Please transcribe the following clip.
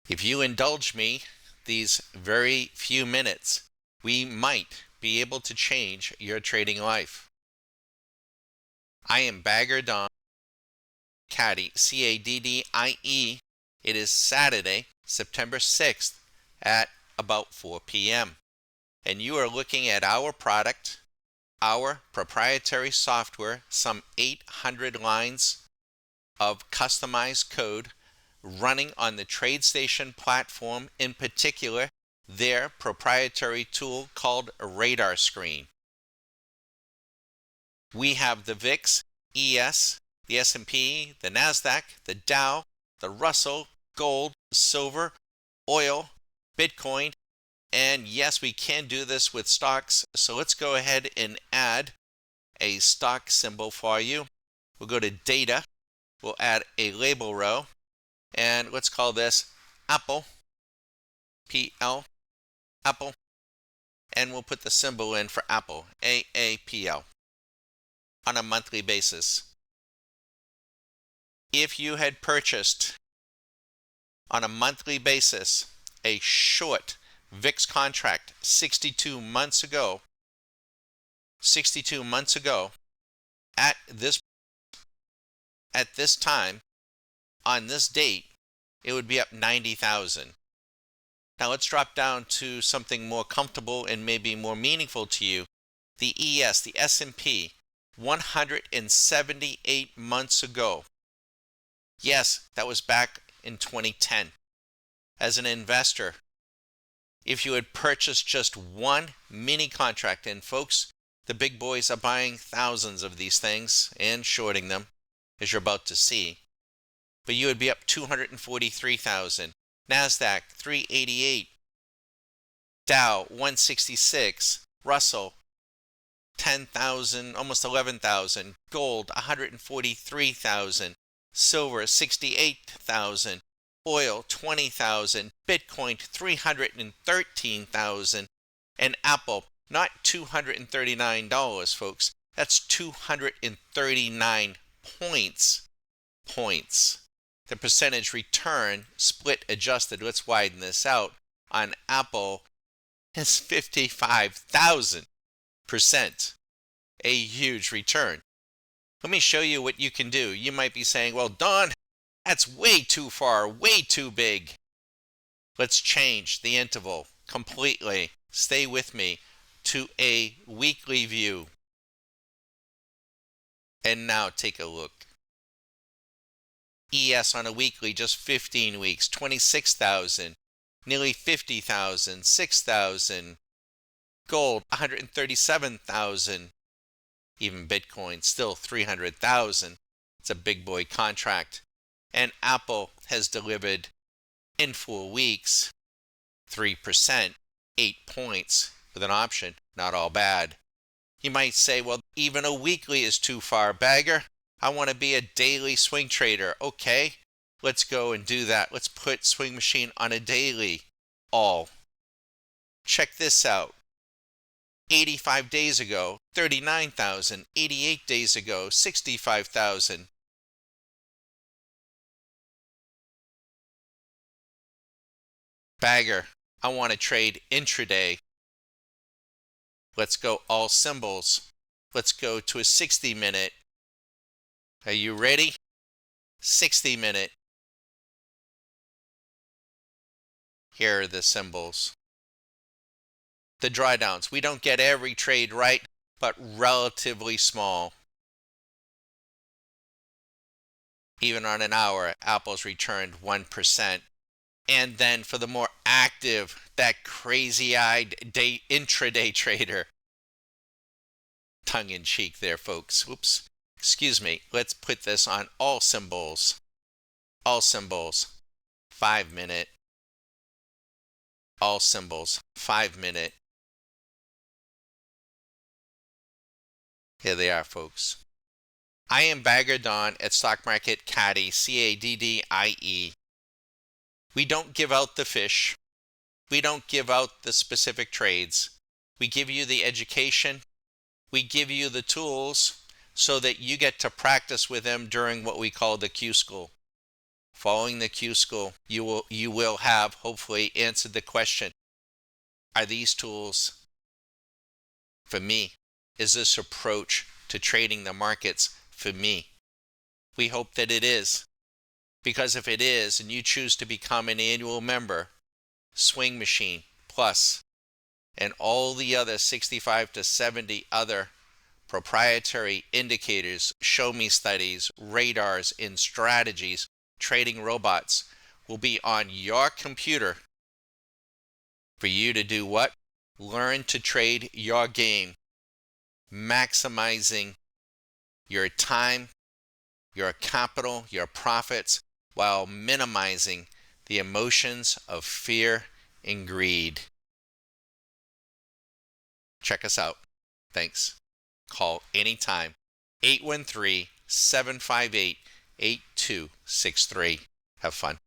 If you indulge me these very few minutes, we might be able to change your trading life. I am Bagger Don Caddy, Caddie. It is Saturday, September 6th at about 4 p.m. And you are looking at our product, our proprietary software, some 800 lines of customized code running on the TradeStation platform, in particular, their proprietary tool called Radar Screen. We have the VIX, ES, the S&P, the NASDAQ, the Dow, the Russell, gold, silver, oil, Bitcoin, and yes, we can do this with stocks. So let's go ahead and add a stock symbol for you. We'll go to data, we'll add a label row, and let's call this Apple, PL, Apple, and we'll put the symbol in for Apple, AAPL, on a monthly basis. If you had purchased on a monthly basis a short VIX contract 62 months ago, at this time, on this date, it would be up 90,000. Now let's drop down to something more comfortable and maybe more meaningful to you. The ES, the S&P, 178 months ago. Yes, that was back in 2010. As an investor, if you had purchased just one mini contract, and folks, the big boys are buying thousands of these things and shorting them, as you're about to see, but you would be up 243,000. NASDAQ 388, Dow 166, Russell 10,000, almost 11,000, gold 143,000, silver 68,000, oil 20,000, Bitcoin 313,000, and Apple, not $239, folks, that's 239 points. The percentage return, split adjusted, let's widen this out, on Apple is 55,000%. A huge return. Let me show you what you can do. You might be saying, well, Don, that's way too far, way too big. Let's change the interval completely. Stay with me to a weekly view. And now take a look. ES on a weekly, just 15 weeks, 26,000, nearly 50,000, 6,000, gold, 137,000, even Bitcoin, still 300,000. It's a big boy contract. And Apple has delivered in 4 weeks, 3%, 8 points with an option, not all bad. You might say, well, even a weekly is too far, Bagger. I want to be a daily swing trader. Okay, let's go and do that. Let's put Swing Machine on a daily all. Check this out. 85 days ago, 39,000. 88 days ago, 65,000. Bagger, I want to trade intraday. Let's go all symbols. Let's go to a 60-minute. Are you ready? 60-minute. Here are the symbols. The drawdowns. We don't get every trade right, but relatively small. Even on an hour, Apple's returned 1%. And then for the more active, that crazy-eyed intraday trader. Tongue-in-cheek there, folks. Whoops. Excuse me, let's put this on all symbols. All symbols, 5-minute. All symbols, 5-minute. Here they are, folks. I am Bagger Don at Stock Market Caddy, Caddie. We don't give out the fish. We don't give out the specific trades. We give you the education. We give you the tools so that you get to practice with them during what we call the Q School. following the Q School, you will have hopefully answered the question, are these tools for me? Is this approach to trading the markets for me? We hope that it is, because if it is and you choose to become an annual member, Swing Machine Plus and all the other 65 to 70 other proprietary indicators, show me studies, radars, and strategies, trading robots will be on your computer for you to do what? Learn to trade your game, maximizing your time, your capital, your profits, while minimizing the emotions of fear and greed. Check us out. Thanks. Call anytime. 813-758-8263. Have fun.